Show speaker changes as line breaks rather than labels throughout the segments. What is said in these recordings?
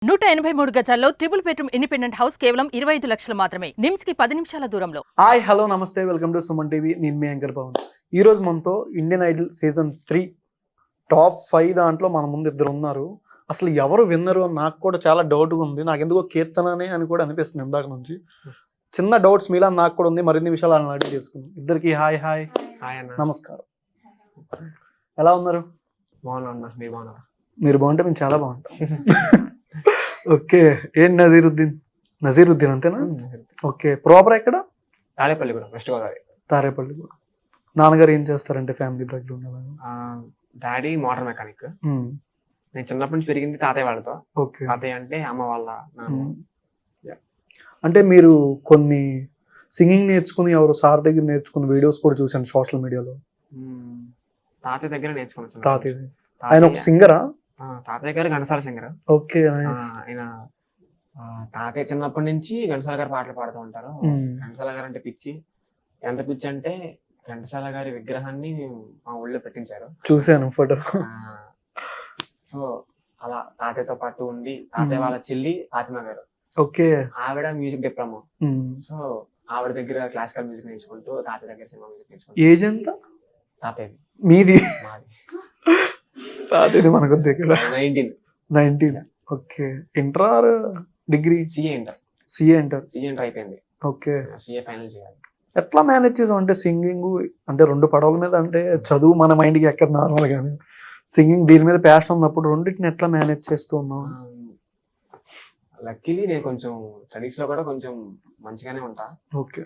183 గజాల్లో triple bedroom independent house కేవలం 25 లక్షలు మాత్రమే. నిమ్స్ కి 10 నిమిషాల దూరంలో.
హాయ్ హలో నమస్తే వెల్కమ్ టు సుమన్ టీవీ. నేను మీ యాంకర్ పవన్. ఈ రోజు మనతో ఇండియన్ ఐడల్ సీజన్ 3 టాప్ 5 దాంట్లో మన ముందు ఇద్దరు ఉన్నారు. అసలు ఎవరు విన్నరు అని నాకు కూడా చాలా డౌట్గా ఉంది. నాకు ఎందుకో కీర్తననే అని కూడా అనిపిస్తుంది ఇందాక నుంచి. చిన్న డౌట్స్ మీలా నాకు కూడా ఉంది. మరిన్ని విషయాలు ఆయన అడిగి చేసుకుందాం. ఇద్దరికి హాయ్ హాయ్
హాయ్ అన్న.
నమస్కారం. ఎలా ఉన్నారు?
బాగున్నా అన్న, మీరు బాగున్నారా?
మీరు బాగుంటే మేము చాలా బాగుంటాం. ఓకే, ఏం నజీరుద్దీన్ అంతేనా? ఓకే, ప్రాపర్ ఎక్కడ?
తాడేపల్లి కూడా, వెస్ట్ గోదావరి.
తారేపల్లి కూడా. నాన్నగారు ఏం చేస్తారంటే ఫ్యామిలీ బ్యాక్గ్రౌండ్ ఉన్నదా?
Daddy motor mechanic. నేను చిన్నప్పటి నుంచి పెరిగింది తాతయ్య వాళ్ళతో.
ఓకే,
తాతయ్య అంటే అమ్మ వాళ్ళ నాన్న.
అంటే మీరు కొన్ని సింగింగ్ నేర్చుకుని ఎవరు సార్ దగ్గర నేర్చుకున్న వీడియోస్ కూడా చూసాను సోషల్ మీడియాలో.
తాతయ్య దగ్గర నేర్చుకున్నాను.
తాతయ్య ఆయన ఒక సింగరా?
తాతయ్య గారు ఘంటసాల సింగర్.
ఓకే,
ఆయన తాతయ్య చిన్నప్పటి నుంచి ఘంటసాల గారు పాటలు పాడుతూ ఉంటారు. ఘంటసాల గారు అంటే పిచ్చి. ఎంత పిచ్చి అంటే ఘంటసాల గారి విగ్రహాన్ని మా ఊళ్ళో పెట్టించారు.
చూసాను ఫోటో.
సో అలా తాతయ్యతో పాటు ఉండి, తాతయ్య వాళ్ళ చెల్లి ఫాతిమా గారు,
ఓకే,
ఆవిడ మ్యూజిక్ డిప్లొమా. సో ఆవిడ దగ్గర క్లాసికల్ మ్యూజిక్ నేర్చుకుంటూ తాతయ్య దగ్గర సినిమా మ్యూజిక్ నేర్చుకుంటూ.
ఏజ్ ఎంత
తాతయ్యది?
మీది?
మాది.
తాతయ్యది మనకు దగ్గర
19.
Okay, inter degree?
CA inter.
CA inter
అయిపోయింది.
ఓకే,
సిఏ ఫైనల్ చేయాలి.
ఎట్లా మేనేజ్ చేసాం? అంటే సింగింగ్ అంటే రెండు పడవల మీద, అంటే చదువు మన మైండ్కి ఎక్కడ నార్మల్ కానీ సింగింగ్ దీని మీద ప్యాషన్ ఉన్నప్పుడు రెండింటిని ఎట్లా మేనేజ్ చేస్తూ ఉన్నాం?
లక్కీలీ నేను కొంచెం స్టడీస్ లో కూడా కొంచెం మంచిగానే ఉంటా.
ఓకే,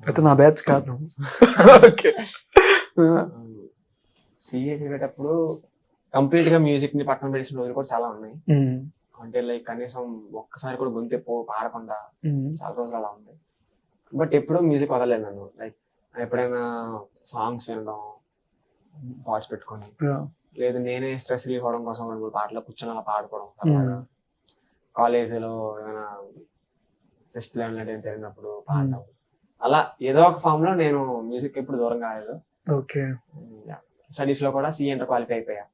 అయితే నా బ్యాచ్ కాదు. ఓకే,
సిఏ చేసేటప్పుడు కంప్లీట్ గా మ్యూజిక్ ని పక్కన పెట్టిన రోజులు కూడా చాలా ఉన్నాయి. అంటే లైక్ కనీసం ఒక్కసారి కూడా గొంతు పాడకుండా చాలా రోజులు అలా ఉంది. బట్ ఎప్పుడూ మ్యూజిక్ వదలలేదు నన్ను. లైక్ ఎప్పుడైనా సాంగ్స్ వినడం, వాచ్ పెట్టుకొని, లేదు నేనే స్ట్రెస్ రిలీఫ్ అవడం కోసం రెండు పాటలు కూర్చొని అలా పాడుకోవడం. కాలేజీలో ఏమైనా ఫెస్ట్ లెవెల్ జరిగినప్పుడు పాడడం, అలా ఏదో ఒక ఫామ్ లో నేను మ్యూజిక్ ఎప్పుడు దూరం కాలేదు.
ఓకే,
స్టడీస్ లో కూడా సిఏ ఇంటర్ క్వాలిఫై అయిపోయా.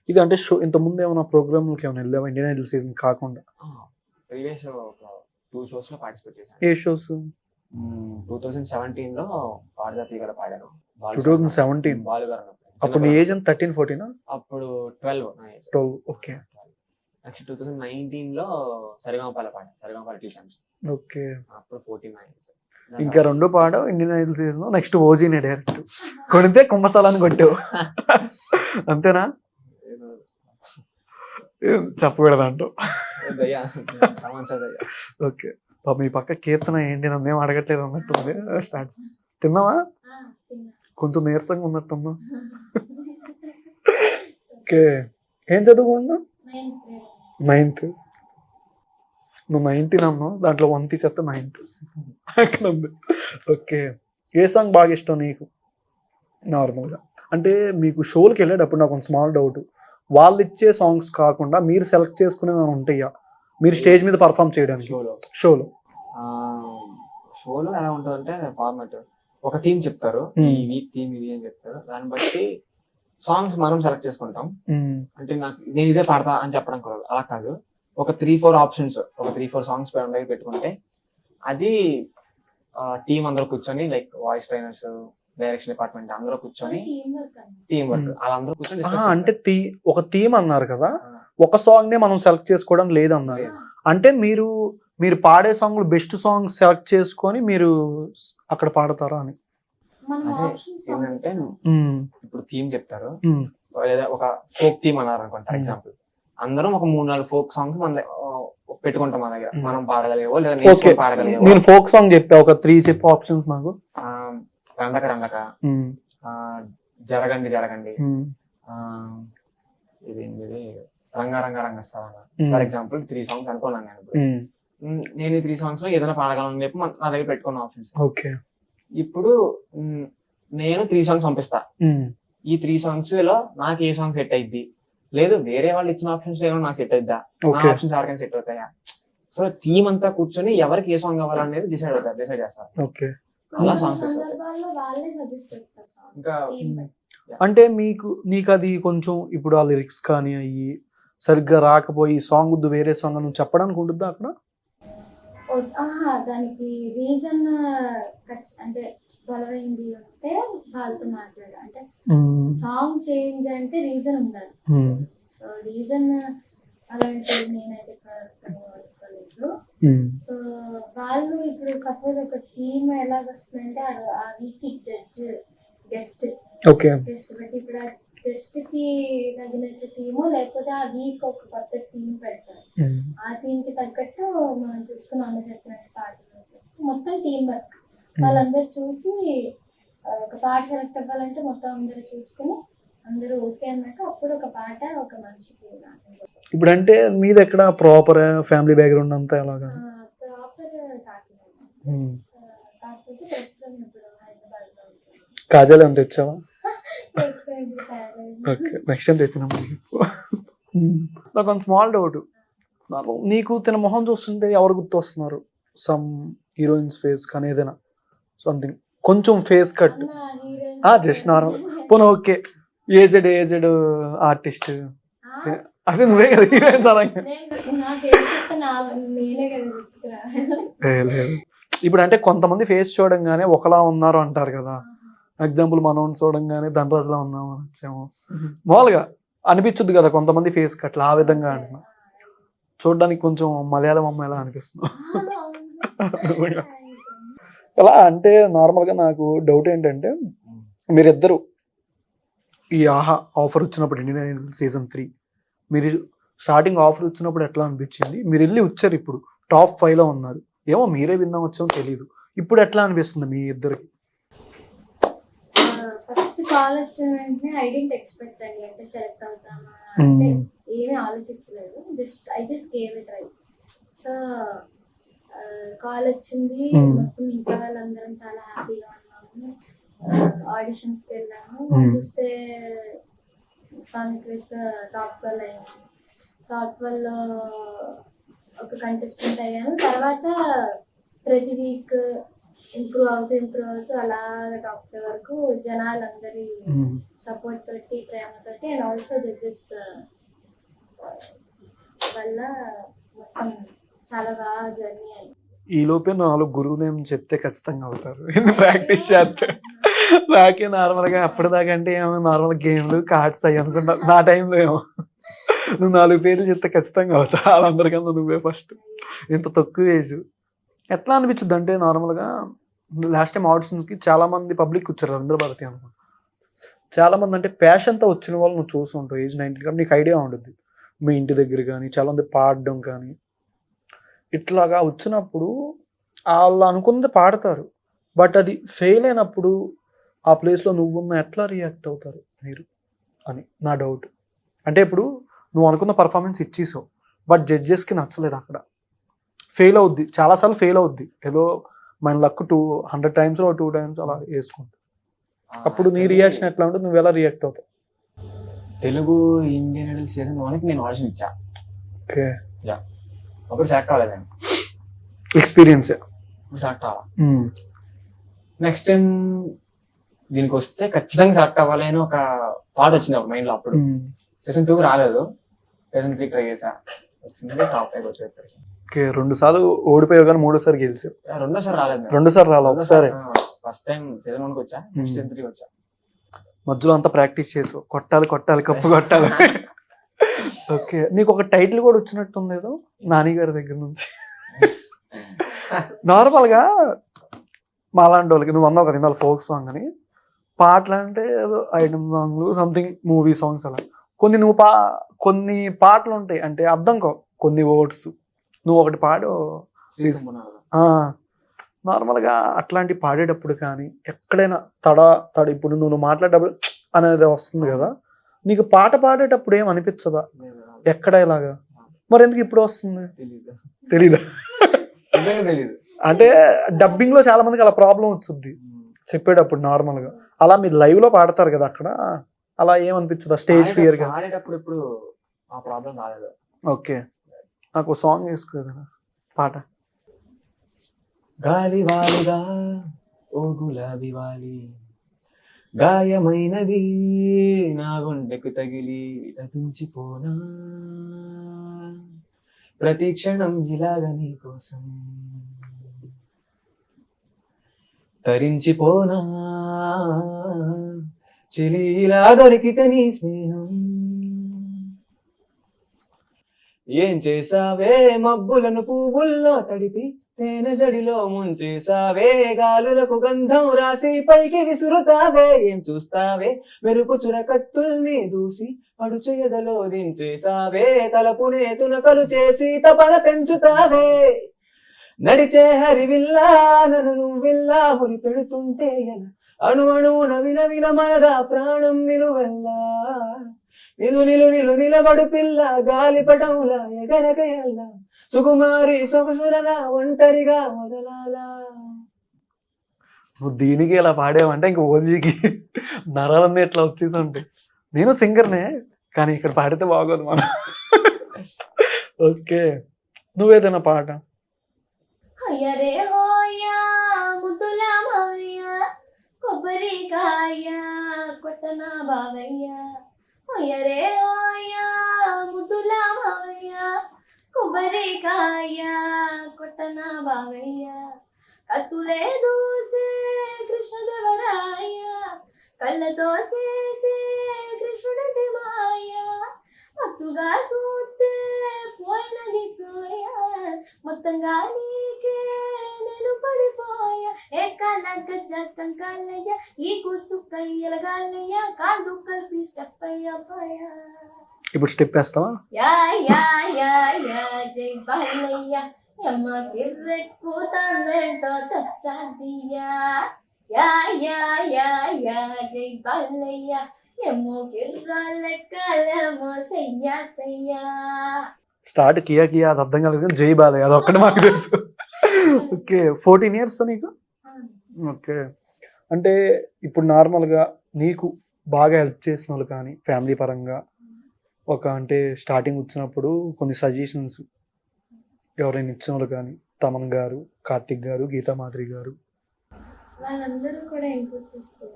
ఇది అంటే షో ఇంత ముందు ఏమైనా ప్రోగ్రామ్లకి ఏమైనా వెళ్ళావా ఇండియన్ ఐడల్ సీజన్ కాకుండా?
ప్రీవియస్ 2 షోస్ లో పార్టిసిపేట్ చేశాను.
ఏ షోస్?
2017 లో పాడజాతి గారు పాడాను.
2017
బాలు గారు.
అప్పుడు నీ ఏజ్ 13-14?
అప్పుడు 12.
ఓకే,
నెక్స్ట్ 2019 లో సరిగమపాల పాడాను. సరిగమపాల టీచర్స్.
ఓకే,
అప్పుడు 14.
ఇంకా రెండు పాడావు ఇండియన్ ఐడల్ సీజన్. నెక్స్ట్ ఓజీనే డైరెక్ట్ కొడితే కుంభస్థలాన్ని కొట్టావు. అంతేనా? చెప్పకూడదంటూ. ఓకే, మీ పక్క కీర్తన ఏంటి నన్నేం అడగట్లేదు అన్నట్టుంది. స్టార్ట్. తిన్నావా? కొంచెం నీరసంగా ఉన్నట్టున్నా. ఓకే, ఏం చదువుకున్నా? 9th. నువ్వు 19 అన్నావు, దాంట్లో 1 తీసేస్తే 9th అక్కడ ఉంది. ఓకే, ఏ సాంగ్ బాగా ఇష్టం నీకు నార్మల్గా? అంటే మీకు షోలకి వెళ్ళేటప్పుడు నాకు కొంచెం స్మాల్ డౌట్, వాళ్ళు ఇచ్చే సాంగ్స్ కాకుండా మీరు సెలెక్ట్ చేసుకునే ఉంటాయా మీరు స్టేజ్ మీద పర్ఫామ్ చేయడానికి? షోలో
ఎలా ఉంటుందంటే ఫార్మాట్ ఒక థీమ్ చెప్తారు, ఈ వీక్ థీమ్ ఇది అని చెప్తారు. దాన్ని బట్టి సాంగ్స్ మనం సెలెక్ట్ చేసుకుంటాం. అంటే నేను ఇదే పాడతా అని చెప్పడం కాదు, అలా కాదు. ఒక 3-4 ఆప్షన్స్, ఒక 3-4 సాంగ్స్ పెట్టుకుంటే అది టీం అందరూ కూర్చొని, like voice trainers, direction department అందరూ కూర్చొని టీం వర్క్ అలా అందరూ కూర్చొని.
అంటే ఒక థీమ్ అన్నారు కదా, ఒక సాంగ్ నే మనం సెలెక్ట్ చేసుకోవడం లేదన్నారు. అంటే మీరు పాడే సాంగ్ బెస్ట్ సాంగ్ సెలెక్ట్ చేసుకొని మీరు అక్కడ పాడతారా అని?
ఏంటంటే ఇప్పుడు థీమ్ చెప్తారు, లేదా ఒక ఫోక్ థీమ్ అన్నారు అనుకోండి. ఫర్ ఎగ్జాంపుల్ అందరం ఒక 3-4 ఫోక్ సాంగ్స్ మన పెట్టుకుంటాం మన దగ్గర. మనం పాడగలిగేవో లేదా పాడగలిగేవో. నేను
ఫోక్ సాంగ్ చెప్పా, ఒక 3 చెప్పు ఆప్షన్స్ నాకు.
రండక రండక, జరగండి జరగండి, ఇది రంగారంగ రంగస్థలం. ఫర్ ఎగ్జాంపుల్ 3 సాంగ్స్ అనుకున్నాను నేను. ఈ 3 సాంగ్స్ లో ఏదైనా పాడగలను చెప్పి నా దగ్గర పెట్టుకున్న ఆప్షన్స్.
ఓకే, ఇప్పుడు
నేను 3 సాంగ్స్ పంపిస్తా. ఈ 3 సాంగ్స్ లో నాకు ఏ సాంగ్ సెట్ అయిద్ది, లేదు వేరే వాళ్ళు ఇచ్చిన ఆప్షన్స్ ఏమైనా నాకు సెట్ అయిద్దా, ఆప్షన్స్ ఎవరికైనా సెట్ అవుతాయా. సో టీమ్ అంతా కూర్చొని ఎవరికి ఏ సాంగ్ కావాలనేది డిసైడ్ చేస్తారు.
ఓకే,
అలా సాంగ్స్ ఇంకా
అంటే నీకు అది కొంచెం ఇప్పుడు ఆ లిరిక్స్ కానీ అయ్యి సరిగ్గా రాకపోయి ఈ సాంగ్ వద్దు వేరే సాంగ్ నువ్వు చెప్పడానికి ఉంటుందా అక్కడ?
దానికి రీజన్ అంటే బలమైంది అంటే వాళ్ళతో మాట్లాడాలి. అంటే సాంగ్ చేంజ్ అంటే రీజన్ ఉండాలి. సో రీజన్ అలాంటి నేనైతే అనుకోలేదు. సో వాళ్ళు ఇప్పుడు సపోజ్ ఒక థీమ్ ఎలాగ వస్తుందంటే ఆ వీక్ జడ్జ్ గెస్ట్ బట్టి ఇప్పుడు ఆ గెస్ట్ కి తగినట్టు థీము, లేకపోతే ఆ వీక్ ఒక కొత్త థీమ్ పెడతారు. ఆ థీమ్ కి తగ్గట్టు మనం చూసుకుని అన్న చెప్పినట్టు పాటలు మొత్తం టీమ్ వర్క్. వాళ్ళందరూ చూసి ఒక పాట సెలెక్ట్ అవ్వాలంటే మొత్తం అందరూ చూసుకుని అందరూ ఓకే అన్నాక అప్పుడు ఒక పాట ఒక మనిషికి.
ఇప్పుడు అంటే మీది ఎక్కడ ప్రాపర్ ఫ్యామిలీ బ్యాక్గ్రౌండ్ అంతా ఎలాగా?
ప్రాపర్ కాకపోతే ప్రస్తుతం ఇప్పుడు హైదరాబాద్ లో
కాజాలు ఏమైనా తెచ్చావా? ఓకే, నెక్స్ట్ టైం తెచ్చినా. నాకు కొంచెం స్మాల్ డౌట్, నీకు తిన మొహం చూస్తుంటే ఎవరు గుర్తు వస్తున్నారు? సమ్ హీరోయిన్స్ ఫేస్ కానీ ఏదైనా సంథింగ్ కొంచెం ఫేస్ కట్ జస్ట్ నార్మల్ పోనీ ఓకే ఏజెడ్ ఆర్టిస్ట్ అదే నువ్వే కదా హీరోయిన్స్ అలాగే. లేదు ఇప్పుడు అంటే కొంతమంది ఫేస్ చూడంగానే ఒకలా ఉన్నారు అంటారు కదా. ఎగ్జాంపుల్ మనం చూడంగానే ధనరాజులా ఉన్నాము అని వచ్చాము మామూలుగా అనిపించుద్ది కదా కొంతమంది ఫేస్ కట్లా, ఆ విధంగా అంటున్నా. చూడడానికి కొంచెం మలయాళం అమ్మాయిలా అనిపిస్తున్నావు. ఎలా అంటే నార్మల్గా నాకు డౌట్ ఏంటంటే మీరిద్దరు ఈ ఆహా ఆఫర్ వచ్చినప్పుడు ఇండియన్ ఐడల్ సీజన్ 3 మీరు స్టార్టింగ్ ఆఫర్ వచ్చినప్పుడు ఎట్లా అనిపించింది? మీరు వెళ్ళి వచ్చారు, ఇప్పుడు టాప్ 5లో ఉన్నారు. ఏమో మీరే విన్నాం వచ్చామో తెలియదు, ఇప్పుడు ఎట్లా అనిపిస్తుంది మీ ఇద్దరికి?
ఫస్ట్ కాల్ వచ్చిన వెంటనే ఐ డెంట్ ఎక్స్పెక్ట్ అండి, అంటే సెలెక్ట్ అవుతామా అంటే ఏమీ ఆలోచించలేదు. I just gave it try. So call వచ్చింది, మొత్తం ఇంట్లో వాళ్ళందరం చాలా హ్యాపీగా ఉన్నాము. ఆడిషన్స్ కి వెళ్ళాము, చూస్తే స్వామి కృష్ణ టాప్ 12 అయ్యాను. టాప్ 12లో ఒక కంటెస్టెంట్ అయ్యాను. తర్వాత ప్రతి వీక్ ఇంప్రూవ్ అవుతూ అలాగా టాప్ 5 వరకు జనాలందరి సపోర్ట్ తోటి ప్రేమతోటి అండ్ ఆల్సో జడ్జెస్ వల్ల మొత్తం చాలా బాగా జర్నీ అయింది.
ఈ లోపే 4 గురువు నేమ్ చెప్తే ఖచ్చితంగా అవుతారు, ఎందుకు ప్రాక్టీస్ చేస్తే. నాకే నార్మల్గా అప్పటిదాకా అంటే ఏమో నార్మల్ గేమ్లు కార్డ్స్ అయ్యి అనుకుంటా. నా టైంలో ఏమో నువ్వు 4 పేర్లు చెప్తే ఖచ్చితంగా అవుతా. వాళ్ళందరికన్నా నువ్వే ఫస్ట్, ఇంత తక్కువ ఏజ్. ఎట్లా అనిపించింది అంటే నార్మల్గా లాస్ట్ టైం ఆడిషన్స్కి చాలా మంది పబ్లిక్ వచ్చారు, రవీంద్ర భారతి అనుకుంటా. చాలా మంది అంటే ప్యాషన్తో వచ్చిన వాళ్ళు నువ్వు చూసి ఉంటావు, ఏజ్ 19 కాబట్టి నీకు ఐడియా ఉంటుంది. మీ ఇంటి దగ్గర కానీ చాలా మంది పాడడం కానీ ఇట్లాగా వచ్చినప్పుడు వాళ్ళు అనుకుంది పాడతారు, బట్ అది ఫెయిల్ అయినప్పుడు ఆ ప్లేస్లో నువ్వున్న ఎట్లా రియాక్ట్ అవుతారు మీరు అని నా డౌట్. అంటే ఇప్పుడు నువ్వు అనుకున్న పర్ఫార్మెన్స్ ఇచ్చేసావు, బట్ జడ్జెస్కి నచ్చలేదు, అక్కడ ఫెయిల్ అవుద్ది, చాలాసార్లు ఫెయిల్ అవుద్ది. ఏదో మన లక్ 100 టైమ్స్లో 2 టైమ్స్ అలా వేసుకుంటా. అప్పుడు నీ రియాక్షన్ ఎట్లా ఉంటుంది, నువ్వు ఎలా రియాక్ట్ అవుతావు?
తెలుగు ఇండియన్ ఐడల్ సీజన్ 1కి నేను ఆడిషన్ ఇచ్చా.
ఓకే,
ఒకటి సెలెక్ట్ అవ్వలేదు,
ఎక్స్పీరియన్స్
సెలెక్ట్ అవ్వాలి. నెక్స్ట్ టైం దీనికి వస్తే ఖచ్చితంగా సెలెక్ట్ అవ్వాలి అని ఒక థాట్ వచ్చింది ఒక మైండ్ లో. అప్పుడు సీజన్ 2 రాలేదు, సీజన్ 3 ట్రై చేసా, వచ్చింది టాప్ 5 వచ్చేది. 2
సార్లు ఓడిపోయావు కానీ 3సారి గెలిచావు.
2సారి రాలేదు,
2సారి రాలేదు, ఒకసారి.
ఫస్ట్ టైం సీజన్ 1కి వచ్చా, సీజన్ 3 వచ్చా.
మధ్యలో అంతా ప్రాక్టీస్ చేసావు, కొట్టాలి కప్పు కొట్టాలి. ఓకే, నీకు ఒక టైటిల్ కూడా వచ్చినట్టుంది ఏదో నాని గారి దగ్గర నుంచి. నార్మల్గా మాలాంటి వాళ్ళకి నువ్వు అన్నావు కదా ఇందాక ఫోక్ సాంగ్ అని, పాటలు అంటే ఏదో ఐటమ్ సాంగ్లు సంథింగ్ మూవీ సాంగ్స్ అలా కొన్ని నువ్వు కొన్ని పాటలు ఉంటాయి అంటే అర్థం కావు, కొన్ని వర్డ్స్ నువ్వు ఒకటి పాడు. నార్మల్గా అట్లాంటి పాడేటప్పుడు కానీ ఎక్కడైనా తడ ఇప్పుడు నువ్వు మాట్లాడేటప్పుడు అనేది వస్తుంది కదా, నీకు పాట పాడేటప్పుడు ఏం అనిపించదా ఎక్కడ ఇలాగా? మరి ఎందుకు ఇప్పుడు వస్తుంది తెలీదా? అంటే డబ్బింగ్ లో చాలా మందికి అలా ప్రాబ్లం వచ్చింది చెప్పేటప్పుడు. నార్మల్గా అలా మీరు లైవ్ లో పాడతారు కదా, అక్కడ అలా ఏమనిపించదా స్టేజ్ ఫియర్ గా?
ఇప్పుడు ఆ ప్రాబ్లం రాలేదు.
ఓకే, నాకు సాంగ్ వేసుకోదా పాట?
గాలి వాలిగా ఓ గులాబీ వాలి గాయమైనది నా గుండెకు తగిలి తప్పించిపోనా ప్రతి క్షణం ఇలాగ నీ కోసం తరించిపోనా చెలి ఇలా దొరికితే నీ స్నేహం ఏం చేసావే మబ్బులను పువ్వుల్లో తడిపి తేనె జడిలో ముంచేసావే గాలులకు గంధం రాసి పైకి విసురుతావే ఏం చూస్తావే మెరుపు చురకత్తుల్ని దూసి పడుచెయదలో దించేసావే తలపునే తునకలు చేసి తపన పెంచుతావే నడిచే హరివిల్లా నన్ను నువ్విల్లా మురి పెడుతుంటే ఎలా అణు అణువున విన మనదా ప్రాణం నిలువెల్లా నిలబడు పిల్ల గాలిపటంలా ఎగరగయల్లా సుకుమారి సొగసురలా ఒంటరిగా మొదలాలా.
నువ్వు దీనికి ఇలా పాడేవంటే ఇంక ఓజీకి నరాలన్నీ ఇట్లా వచ్చేసి ఉంటాయి. నేను సింగర్నే, కానీ ఇక్కడ పాడితే బాగోదు మనం. ఓకే, నువ్వేదైనా పాట.
హయరే హోయా ముద్దుల మావయ్య కొబ్బరికాయ కొట్టన బావయ్య హయరే హోయా ముద్దుల మావయ్య కొబ్బరికాయ కొట్టన బావయ్య కత్తులే దూసే కృష్ణదేవరాయ కళ్ళతో చేసే కృష్ణుడి మాయ మత్తుగా సూతే పోయినది సోయ మొత్తంగా నీకే నేను పడిపోయా ఏ కాలక జక్కం కాలయ్య ఈ కుసు కయ్యల గాలయ్య కాళ్ళు కలిపి స్టెప్ అయ్యా
ఇప్పుడు స్టెప్ వేస్తావా?
యా యా యా యా జై బాలయ్య యమ్మ కిర్రెక్కు తందెంటో తస్సాదియా యా యా యా యా జై బాలయ్య యమ్మో కిర్రాలెక్కలేమో సయ్యా సయ్యా.
స్టార్ట్ కియా కియా అది అర్థం కాలేదు కానీ జై బాలయ్య అది ఒక్కటి మాకు తెలుసు. ఓకే, 14 years నీకు? ఓకే, అంటే ఇప్పుడు నార్మల్గా నీకు బాగా హెల్ప్ చేసిన వాళ్ళు కానీ ఫ్యామిలీ పరంగా అంటే స్టార్టింగ్ వచ్చినప్పుడు కొన్ని సజెషన్స్ ఎవరైనా ఇచ్చిన వాళ్ళు కానీ తమన్ గారు, కార్తిక్ గారు, గీతా మాధురి గారు,
వాళ్ళందరూ కూడా ఇన్పుట్స్ ఇస్తారు.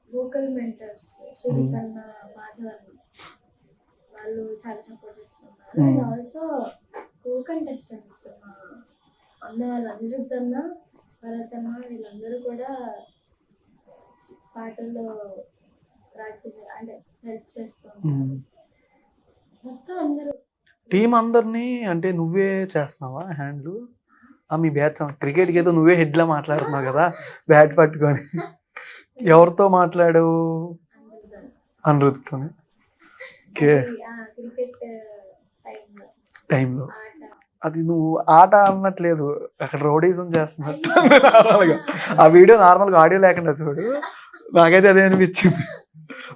వోకల్ మెంటర్స్ శ్రీకన్న మాధవన్ వాళ్ళు చాలా సపోర్ట్ చేస్తున్నారు. అండ్ ఆల్సో కో కంటెస్టెంట్స్ అన్న వాళ్ళు అనిరుద్ధ్ అన్న, భరత్ అన్న వీళ్ళందరూ కూడా పాటల్లో ప్రాక్టీస్ అంటే హెల్ప్ చేస్తున్నారు. మొత్తం అందరూ
టీం అందరినీ అంటే నువ్వే చేస్తున్నావా హ్యాండ్లు? మీ బ్యాచ్ క్రికెట్కి ఏదో నువ్వే హెడ్లా మాట్లాడుతున్నావు కదా బ్యాట్ పట్టుకొని. ఎవరితో మాట్లాడావు? అనిరుద్తో. ఓకే,
క్రికెట్
టైంలో అది నువ్వు ఆట అన్నట్లేదు, అక్కడ రౌడీజం చేస్తున్నట్టు. ఆ వీడియో నార్మల్గా ఆడియో లేకుండా చూడు, నాకైతే అదే అనిపించింది.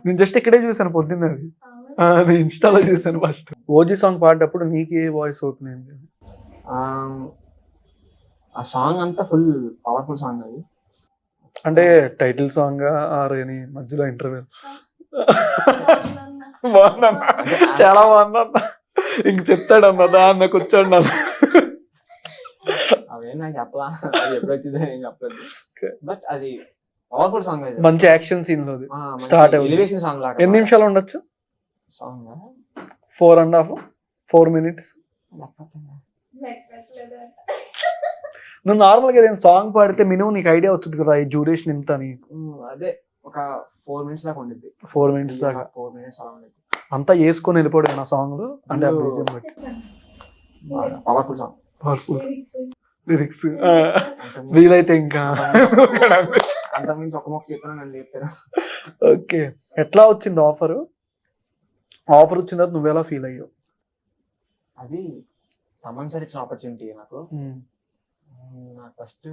నేను జస్ట్ ఇక్కడే చూసాను పొద్దున్న, అది నేను ఇన్స్టాలో చూసాను ఫస్ట్. ఓజీ సాంగ్ పాడేటప్పుడు నీకు ఏ వాయిస్ ఓపెన్ అయింది?
ఆ సాంగ్ అంతా ఫుల్ పవర్ఫుల్ సాంగ్ అది.
అంటే టైటిల్ సాంగ్ ఆర్ అని మధ్యలో ఇంటర్వ్యూ బాగుందన్న, చాలా బాగుందన్న, ఇంక చెప్తాడు అన్న దాన్న కూర్చోండి అన్న.
అవే నాకు చెప్పలా, అది ఎప్పుడు వచ్చిందో నేను చెప్పలేదు. బట్ అది పవర్ఫుల్ సాంగ్ అది,
మంచి యాక్షన్ సీన్ లో స్టార్ట్
ఎలివేషన్ సాంగ్ లాగా.
ఎన్ని నిమిషాలు ఉండొచ్చు
సాంగ్?
4 minutes.
లెక్కట్లేదు.
నువ్వు నార్మల్గా ఏదైనా సాంగ్ పాడితే మినిమం నీకు ఐడియా వచ్చింది కదా ఈ డ్యూరేషన్ ఎంత అని?
అదే ఒక 4 minutes దాకా ఉండిద్ది.
4 minutes దాకా
4 minutes అలా ఉండిద్ది.
అంతా వేసుకొని వెళ్ళిపోవడం నా సాంగ్ లో, అంటే
పవర్ఫుల్ సాంగ్,
పవర్ఫుల్ లిరిక్స్ వీలైతే ఇంకా
అంతకుమించి ఒక మొక్క చెప్పినా నన్ను చెప్తాను.
ఓకే, ఎట్లా వచ్చింది ఆఫర్? ఆఫర్ వచ్చిన తర్వాత నువ్వు ఎలా ఫీల్ అయ్యావు?
అది తమన్ సార్ ఇచ్చిన ఆపర్చునిటీ నాకు. నాకు ఫస్ట్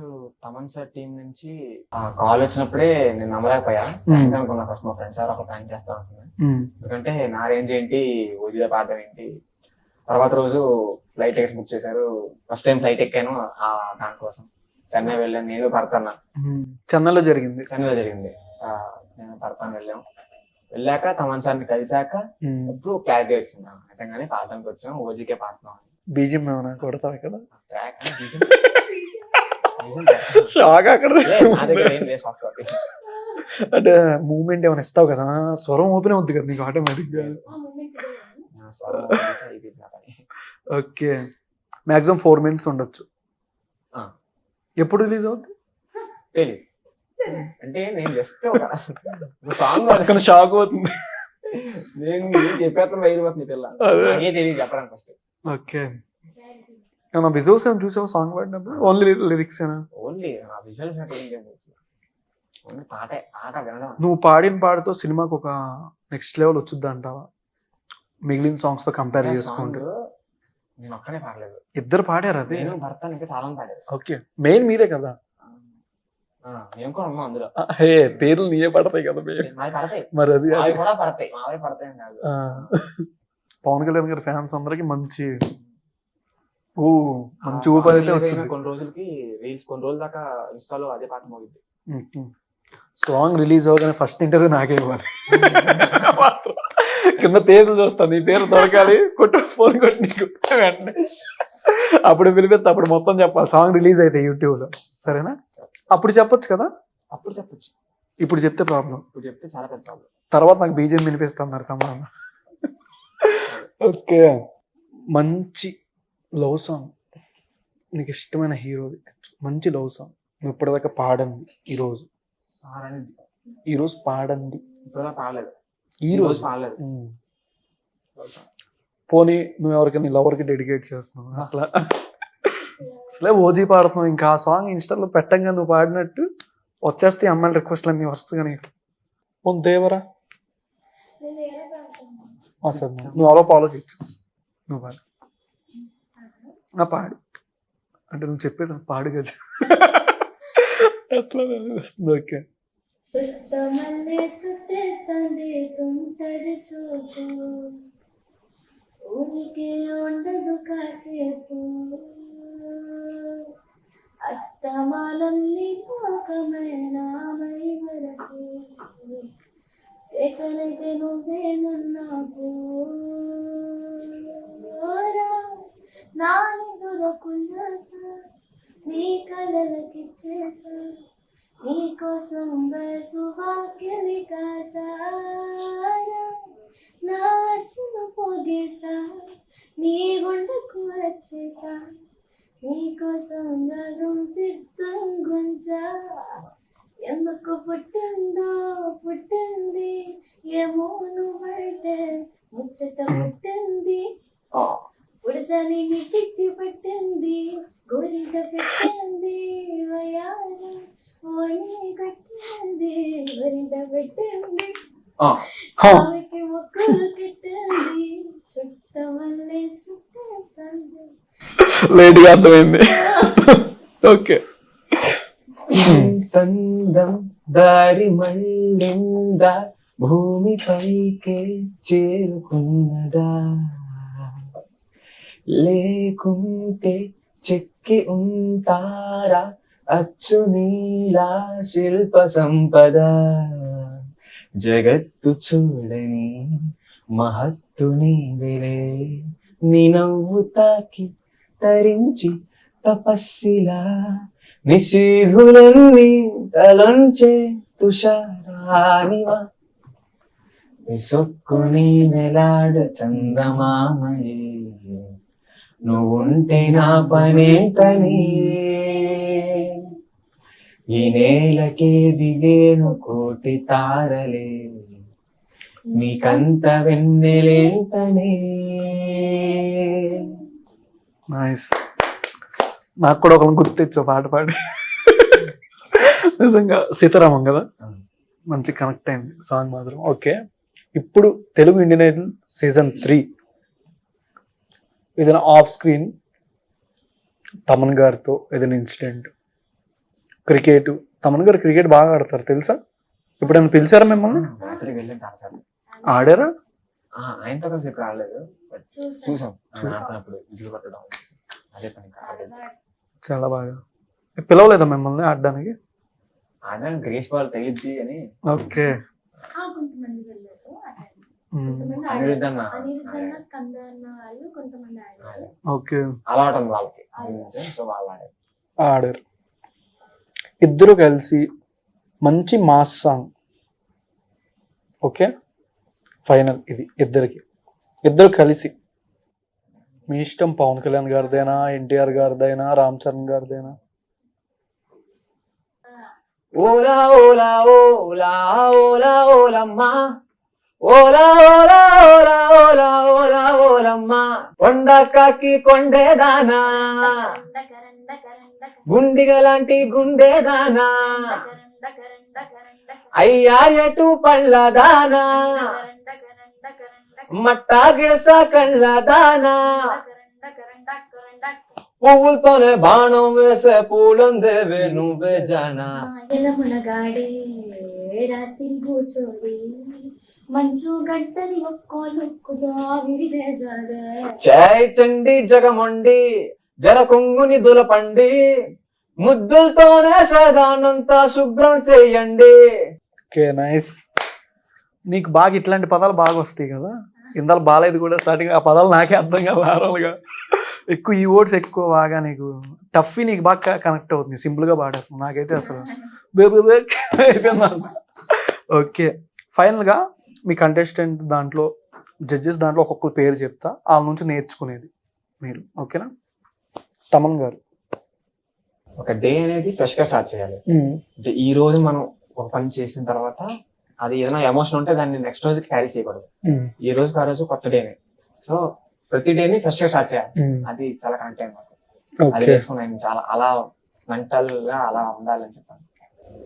తమన్ సార్ టీం నుంచి కాల్ వచ్చినప్పుడే నేను నమ్మలేకపోయా. అనుకున్నా ఫస్ట్ మా ఫ్రెండ్స్ సార్ ఒక ప్లాన్ చేస్తా అనుకున్నాను. ఎందుకంటే నా రేంజ్ ఏంటి, ఓజీలో పాడడం ఏంటి. తర్వాత రోజు ఫ్లైట్ టికెట్స్ బుక్ చేశారు. ఫస్ట్ టైం ఫ్లైట్ ఎక్కాను దానికోసం. చెన్నై వెళ్ళాను, నేను పడతాను.
చెన్నైలో జరిగింది.
నేను పడతాను వెళ్ళాక తమన్ సార్ని కలిసాక ఇప్పుడు క్లారిటీ వచ్చింది. నిజంగానే పాడడానికి వచ్చాం, ఓజీకే పాడుతున్నాం.
బీజిఎం ఏమైనా కొడతావు ఇక్కడ? షాక్ అక్కడ.
నా దగ్గర ఏం లేదు సాఫ్ట్ కాపీ.
అంటే మూమెంట్ ఏమైనా ఇస్తావు కదా, స్వరం ఓపెన్ అవుద్ది కదా నీకు ఆటోమేటిక్ గా.
ఆ మూమెంట్
ఓకే, మాక్సిమం 4 minutes ఉండొచ్చు.
ఆ.
ఎప్పుడు రిలీజ్ అవుతుంది?
తెలియదు. అంటే నేను జస్ట్ ఒక సాంగ్
అక్కడ షాక్ అవుతుంది.
నేను చెప్పేస్తాను బయలుపోతుంది పిల్ల,
అదే.
నాకే తెలియదు చెప్పడానికి ఫస్ట్.
ఓకే, ఏమన్నా విజువల్స్ ఏమైనా చూసావు సాంగ్ పాడినప్పుడు? ఓన్లీ లిరిక్స్ ఏనా?
ఓన్లీ ఆ విజువల్స్ అంటే ఏం లేదు, ఓన్లీ పాటే, ఆట వినడం.
నువ్వు పాడిన పాటతో సినిమాకి ఒక నెక్స్ట్ లెవెల్ వచ్చుద్ది అంటావా, మిగిలిన సాంగ్స్ తో కంపేర్ చేసుకుంటే?
నేను ఒక్కనే పాడలేదు,
ఇద్దరు పాడారు అది.
నేను భర్త ఇంకా చాలా మంది పాడారు.
ఓకే, మెయిన్ మీరే కదా.
మేము కూడా ఉన్నాం అందులో.
హే, పేర్లు నీయే పడతాయి కదా
మావి పడతాయి,
మరి అది.
అవి కూడా పడతాయి, మావే పడతాయి అని కాదు.
పవన్ కళ్యాణ్ గారి ఫ్యాన్స్ అందరికి మంచి మంచి ఊపి అయితే వచ్చింది.
కొన్ని రోజులకి రీల్స్, కొన్ని రోజుల దాకా ఇన్స్టాలో అదే పాట మోగింది.
సాంగ్ రిలీజ్ అవగానే ఫస్ట్ ఇంటర్వ్యూ నాకే ఇవ్వాలి. కింద పేర్లు చూస్తాను, నీ పేరు దొరకాలి, ఫోన్ కొట్టి నీకు వెంటనే అప్పుడు పిలిపిస్తా, అప్పుడు మొత్తం చెప్పాలి సాంగ్ రిలీజ్ అయితే యూట్యూబ్ లో. సరేనా? అప్పుడు చెప్పొచ్చు కదా.
అప్పుడు చెప్పొచ్చు,
ఇప్పుడు చెప్తే ప్రాబ్లం.
ఇప్పుడు చెప్తే చాలా పెద్ద ప్రాబ్లం.
తర్వాత నాకు బీజేపీ వినిపిస్తున్నారు తమ్ముడు. ఓకే, మంచి లవ్ సాంగ్, నీకు ఇష్టమైన హీరోది మంచి లవ్ సాంగ్ నువ్వు ఇప్పటిదాకా పాడంది, ఈరోజు పాడంది,
ఇప్పుడు పాడలేదు,
ఈ రోజు
పాడలేదు.
పోనీ నువ్వు ఎవరికైనా లవర్కి డెడికేట్ చేస్తున్నావు అట్లా, అసలే ఓజీ పాడుతున్నావు, ఇంకా ఆ సాంగ్ ఇన్స్టాలో పెట్టంగా నువ్వు పాడినట్టు వచ్చేస్తే అమ్మాయిల రిక్వెస్ట్లు అన్ని వస్తాయి. నీకు పోనీ దేవరా సరే, నువ్వు అలా ఆలోచించు, నువ్వు పాడు. పాడు అంటే నువ్వు చెప్పేది పాడు కదా. అట్లా ఓకే.
చుట్టమల్లే చుట్టేస్తుంది తుంటరి చూపు, ఊనికి ఉండదు కాసేపు, అస్తమాలన్నీ కోకమైన వరకు, చేతనైతే నువ్వే నన్నాకు, నాని దొరకున్నాస నీ కలలకిచ్చేసా, నీకోసం వయసు వాక్యని కాసారా, నా ఆశను పోగేసా, నీ గుండెకు వచ్చేసా, నీకోసం గగం సిద్ధం గుంజా, ఎందుకు పుట్టింది ఏమో నువ్వంటే ముచ్చట పుట్టింది, ఉడతని పిచ్చి పట్టింది, గోరింట పెట్టింది వయాల, ఓణి కట్టింది గోరింట పెట్టింది, ఆమెకి మొక్కలు కట్టింది, చుట్ట వల్లే చుట్టేస్తుంది.
లేట్గా అర్థమైంది. ఓకే,
తందం దారి మళ్ళిందా, భూమిపైకే చేరుకున్నదా, లేకుంటే చెక్కి ఉంటారా అచ్చు నీలా శిల్ప సంపద, జగత్తు చూడని మహత్తు నీవిలే, నీ నవ్వు తాకి తరించి తపస్సిలా, నిశీధులన్నీ తలంచే తుషారానివా, సొక్కుని నెలాడు చందమామయే, నువ్వుంటే నా పనేంతని, ఈ నేలకే దిగేను కోటి తారలే, నీకంత వెన్నెలేంతనే.
నైస్, నాకు కూడా ఒకరిని గుర్తించు పాట పాడి. నిజంగా సీతారామం కదా, మంచి కనెక్ట్ అయింది సాంగ్ మాత్రం. ఓకే, ఇప్పుడు తెలుగు ఇండియన్ ఐడల్ సీజన్ 3 ఏదైనా ఆఫ్ స్క్రీన్ తమన్ గారితో ఏదైనా ఇన్సిడెంట్, క్రికెట్, తమన్ గారు క్రికెట్ బాగా ఆడతారు తెలుసా? ఎప్పుడైనా పిలిచారా మిమ్మల్ని? ఆడారా?
ఆయనతో కలిసి ఇప్పుడు ఆడలేదు, చూసాం ఆడుతున్నప్పుడు విజిల్ కొట్టడం, అదే పని.
చాలా బాగా పిలవలేదా మిమ్మల్ని ఆడడానికి?
ఆడడానికి గ్రేస్ బాల్ తగిలిద్ది అని.
ఓకే,
కొంతమంది వెళ్ళారు,
అనిరుద్ధన్న
స్కంద అన్న వాళ్ళు కొంతమంది ఆడారు.
ఓకే,
అలవాటు ఉంది వాళ్ళకి, సో వాళ్ళు ఆడారు.
ఇద్దరు కలిసి మంచి మాస్ సాంగ్. ఓకే, ఫైనల్ ఇది ఇద్దరు కలిసి. మీ ఇష్టం, పవన్ కళ్యాణ్ గారిదైనా, ఎన్టీఆర్ గారిదైనా, రామ్ చరణ్ గారిదైనా.
ఓలా ఓలా ఓలా ఓలా ఓలమ్మా, ఓలా ఓలా ఓలా ఓలా ఓలా ఓలమ్మా, కొండకాకి కొండేదానా, గుండిగ లాంటి గుండేదానా, అయ్యా ఎటు పళ్ళదానా, మట్టా గిడస కళ్ళదానా, పువ్వులతోనే బాణం వేసే పూలందేవే నువ్వే జానా.
ఎలమునగాడే రాత్రి కూర్చోడి మంచు గడ్డని ఒక్కోలుక్కుదా విరి చేసాడే.
జై చండి జగమండి జర కొంగుని దులపండి, ముద్దులతోనే సదానంతా శుభ్రం చెయ్యండి.
Okay, nice. నీకు బాగా ఇట్లాంటి పదాలు బాగా వస్తాయి కదా. ఇందాల బాలేదు కూడా స్టార్టింగ్. ఆ పదాలు నాకే అర్థం కాదు నార్మల్గా. ఎక్కువ ఈ వర్డ్స్ ఎక్కువ బాగా నీకు టఫ్, నీకు బాగా కనెక్ట్ అవుతుంది. సింపుల్గా పాడేస్తుంది. నాకైతే అసలు అయిపోయింది. ఓకే, ఫైనల్గా మీ కంటెస్టెంట్ దాంట్లో, జడ్జెస్ దాంట్లో ఒక్కొక్కరు పేరు చెప్తా, వాళ్ళ నుంచి నేర్చుకునేది మీరు. ఓకేనా? తమన్ గారు.
ఒక డే అనేది ఫ్రెష్ గా స్టార్ట్ చేయాలి. అంటే ఈ రోజు మనం ఒక పని చేసిన తర్వాత అది ఏదైనా ఎమోషన్ ఉంటే దాన్ని నెక్స్ట్ రోజు క్యారీ చేయకూడదు. ఈ రోజు ఆ రోజు కొత్త డేనే. సో ప్రతి డేని ఫ్రెష్ గా స్టార్ట్ చేయాలి. అది చాలా కనెక్ట్ అయింది మాకు. అది నేర్చుకున్నాను. చాలా అలా మెంటల్ గా అలా ఉండాలని చెప్పాను.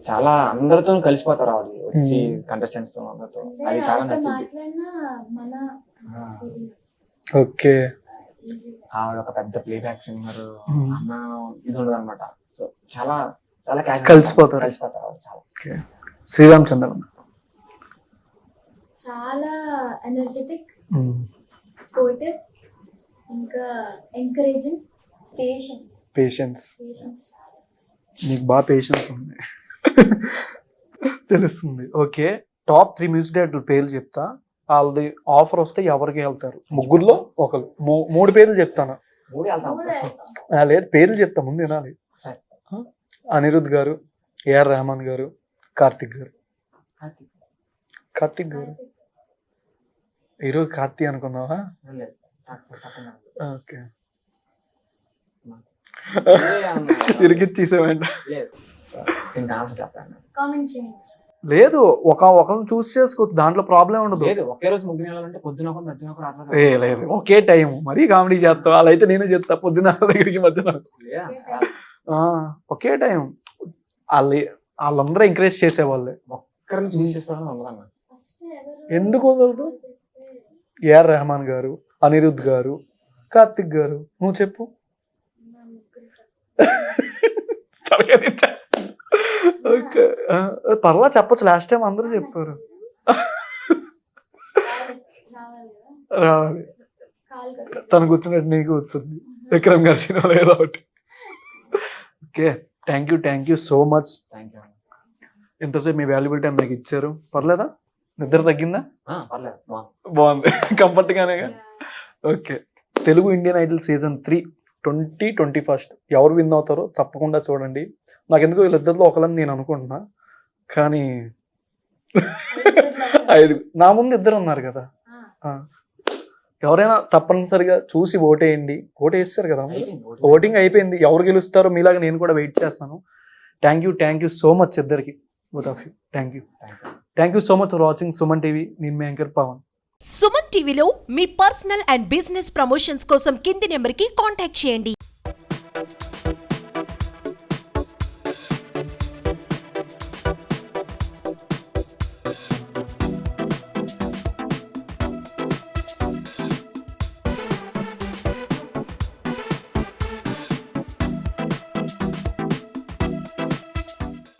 చాలా అందరితో కలిసిపోతారు వాళ్ళు వచ్చి, కంటెస్టెంట్స్ తో అందరితో. అది చాలా నచ్చింది.
ఓకే,
ఆవిడ ఒక పెద్ద ప్లేబ్యాక్ సింగర్ అన్న ఇది ఉండదు అనమాట. సో చాలా చాలా
కలిసిపోతారు.
చాలా.
శ్రీరామ్ చంద్రన్.
చాలా ఎనర్జెటిక్, స్పోర్టివ్, ఇంకా ఎంకరేజింగ్, పేషెన్స్.
నీకు బాగా పేషెన్స్ ఉంది తెలుస్తుంది. ఓకే, టాప్ 3 మ్యూజిక్ డైరెక్టర్ పేర్లు చెప్తా. వాళ్ళది ఆఫర్ వస్తే ఎవరికి వెళ్తారు? ముగ్గురులో ఒకరు. 3 పేర్లు చెప్తాను. లేదు, పేర్లు చెప్తా, ముందు వినాలి. అనిరుద్ గారు, ఏఆర్ రెహమాన్ గారు, కార్తిక్ గారు. ఈరోజు కార్తీ అనుకున్నావా? ఓకే, ఇరికిచ్చేసామంట. లేదు, ఒకరిని చూస్ చేసుకోవచ్చు, దాంట్లో ప్రాబ్లం ఉండదు.
ఒకే రోజు ముగ్గురు పొద్దున
లేదు, ఒకే టైం. మరీ కామెడీ చేస్తావు. అలా అయితే నేనే చెప్తా, పొద్దున దగ్గరికి మధ్యన ఒకే టైం. వాళ్ళందరూ ఎంకరేజ్ చేసేవాళ్ళే.
ఒక్కరిని చూస్ చేసుకోవడం
ఎందుకు కుదరదు? ఏఆర్ రెహమాన్ గారు, అనిరుద్ గారు, కార్తిక్ గారు. నువ్వు చెప్పు. ఓకే, పర్లా చెప్పచ్చు. లాస్ట్ టైం అందరూ చెప్పారు. రావాలి, తను కూర్చున్నట్టు నీకు వచ్చింది. విక్రమ్ గారి సినిమా ఏదో ఒకటి. Okay, thank you so much. ఎంతసేపు మీ వాల్యుబుల్ టైం నాకు ఇచ్చారు. పర్లేదా? నిద్ర తగ్గిందా? బాగుంది, కంఫర్ట్ గానే. Okay, Telugu Indian Idol season 3 2021 ఎవరు విన్ అవుతారో తప్పకుండా చూడండి. నాకు ఎందుకో వీళ్ళిద్దరిలో ఒకళ్ళని నేను అనుకుంటున్నా, కానీ 5 నా ముందు 2 ఉన్నారు కదా. ఎవరైనా తప్పనిసరిగా చూసి ఓటేయండి. ఓటేస్తారు కదా, ఓటింగ్ అయిపోయింది. ఎవరు గెలుస్తారో మీలాగా నేను కూడా వెయిట్ చేస్తాను. థ్యాంక్ యూ సో మచ్ ఇద్దరికి, both of you. Thank you so much for watching Suman TV. నేను మీ యాంకర్ పవన్.
సుమన్ టీవీలో మీ పర్సనల్ అండ్ బిజినెస్ ప్రమోషన్స్ కోసం కింది నెంబర్కి కాంటాక్ట్ చేయండి.